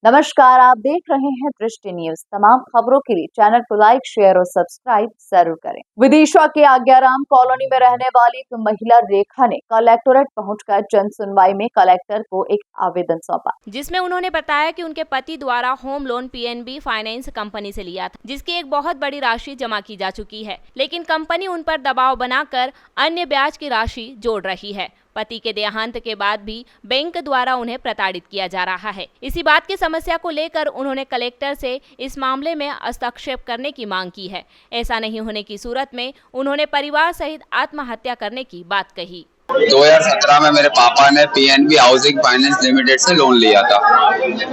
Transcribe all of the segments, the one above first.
नमस्कार, आप देख रहे हैं दृष्टि न्यूज। तमाम खबरों के लिए चैनल को लाइक, शेयर और सब्सक्राइब जरूर करें। विदिशा के आज्ञाराम कॉलोनी में रहने वाली एक महिला रेखा ने कलेक्टोरेट पहुंचकर जन सुनवाई में कलेक्टर को एक आवेदन सौंपा, जिसमें उन्होंने बताया कि उनके पति द्वारा home loan PNB finance company से लिया था, जिसकी एक बहुत बड़ी राशि जमा की जा चुकी है, लेकिन कंपनी उन पर दबाव बनाकर अन्य ब्याज की राशि जोड़ रही है। पति के देहांत के बाद भी बैंक द्वारा उन्हें प्रताड़ित किया जा रहा है। इसी बात की समस्या को लेकर उन्होंने कलेक्टर से इस मामले में हस्तक्षेप करने की मांग की है। ऐसा नहीं होने की सूरत में उन्होंने परिवार सहित आत्महत्या करने की बात कही। 2017 में मेरे पापा ने पीएनबी हाउसिंग फाइनेंस लिमिटेड से लोन लिया था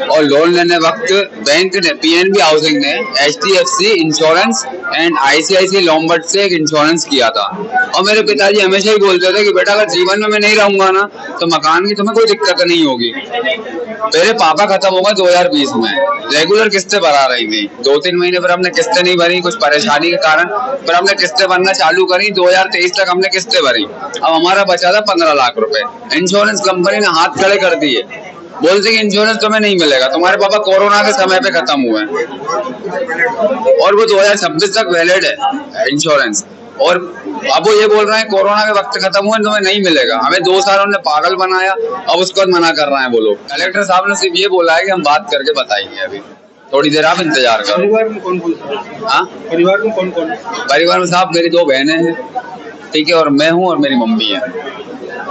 और लोन लेने वक्त बैंक ने पीएनबी हाउसिंग ने HDFC insurance and ICICI Lombard से एक इंश्योरेंस किया था। और मेरे पिताजी हमेशा ही बोलते थे कि बेटा अगर जीवन में मैं नहीं रहूंगा ना तो मकान की तुम्हें कोई दिक्कत नहीं होगी। मेरे पापा खत्म हो गए 2020 में। रेगुलर किस्तें भरा रही थी, 2-3 महीने पर हमने किस्तें नहीं भरी कुछ परेशानी के कारण, पर हमने किस्तें भरना चालू करी। 2023 तक हमने किस्तें भरी। अब हमारा बचा था 15 लाख रुपए। इंश्योरेंस कंपनी ने हाथ खड़े कर दिए, बोलते कि इंश्योरेंस तुम्हें नहीं मिलेगा, तुम्हारे पापा कोरोना के समय पे खत्म हुए और वो 2026 तक वैलिड है इंश्योरेंस। और अब वो ये बोल रहे हैं कोरोना के वक्त खत्म हुआ तुम्हें नहीं मिलेगा। हमें 2 साल उन्होंने पागल बनाया, अब उसको बाद मना कर रहे हैं वो लोग। कलेक्टर साहब ने सिर्फ ये बोला है कि हम बात करके बताएंगे, अभी थोड़ी देर आप इंतजार करो। परिवार में कौन कौन? हाँ, परिवार में कौन कौन? परिवार में साहब मेरी 2 बहनें हैं, ठीक है, और मैं हूँ और मेरी मम्मी है।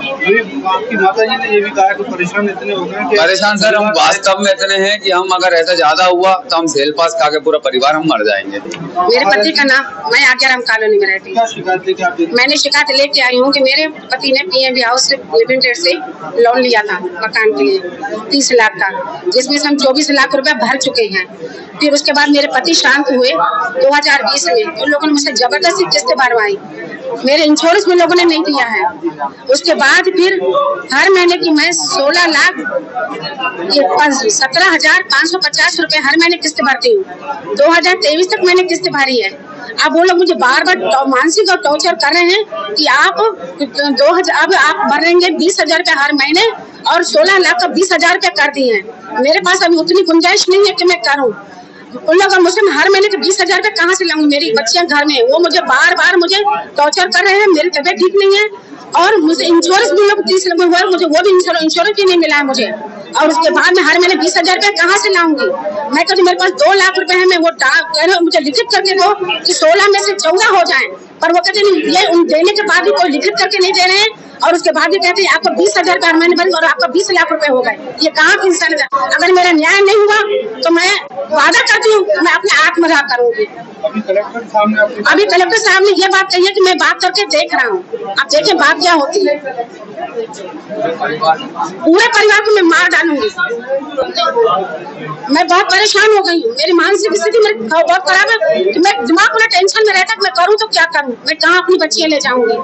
अभी आपकी माता जी ने ये भी कहा कि परेशान इतने हो गए। परेशान सर हम वास्तव में इतने हैं कि हम अगर ऐसा ज्यादा हुआ तो हम सेल पास खा के पूरा परिवार हम मर जाएंगे। मेरे पति का नाम, मैं आज्ञाराम कॉलोनी में रहती हूँ। मैंने शिकायत लेके आई हूँ कि मेरे पति ने पीएनबी हाउस लिमिटेड से लोन लिया था मकान के लिए 30 लाख का, जिसमें से हम 24 लाख रुपए भर चुके हैं। फिर उसके बाद मेरे पति शांत हुए 2020 में, उन लोगों ने मुझसे जबरदस्ती किस्तें भरवाई। मेरे इंश्योरेंस में लोगों ने नहीं दिया है। उसके बाद फिर हर महीने की मैं 16 लाख 17,550 रुपए हर महीने किस्त भरती हूँ। 2023 तक मैंने किस्त भरी है। अब वो लोग मुझे बार बार मानसिक और टॉर्चर कर रहे हैं कि आप 2000 अब आप भरेंगे 20,000 रुपए हर महीने और 16 लाख का 20,000 रुपए कर दिए हैं। मेरे पास अभी उतनी गुंजाइश नहीं है कि मैं करूँ। उन लोग मुझसे हर महीने के 20,000 रुपए कहाँ से लाऊंगी? मेरी बच्चियां घर में, वो मुझे बार बार मुझे टॉर्चर कर रहे हैं। मेरी तबीयत ठीक नहीं है और मुझे इंश्योरेंस भी लोग 30 लाख हुआ, मुझे वो भी इंश्योरेंस भी नहीं मिला है मुझे। और उसके बाद में हर महीने 20,000 रुपए कहाँ से लाऊंगी? मैं कहती मेरे पास 2 लाख रुपए है, मैं वो कह रहे मुझे लिखित करके दो कि 16 में से 14 हो जाए, पर वो कहते नहीं, ये देने के बाद भी कोई लिखित करके नहीं दे रहे हैं। और उसके बाद भी कहते हैं आपको 20,000 रुपए हर महीने भरेंगे और आपका 20 लाख रुपए हो गए। ये कहाँ की इंसान है? अगर मेरा न्याय नहीं हुआ तो मैं वादा करती हूँ मैं अपने आत्मदाह करूंगी। अभी कलेक्टर साहब ने ये बात कही है कि मैं बात करके देख रहा हूँ। अब देखिए बात क्या होती है। पूरे परिवार को मैं मार डालूंगी। मैं बहुत परेशान हो गई हूँ। मेरी मानसिक स्थिति मेरी बहुत खराब है कि मैं दिमाग पूरा टेंशन में रहता है कि मैं करूँ तो क्या करूँ, मैं कहाँ अपनी बच्चियां ले जाऊंगी।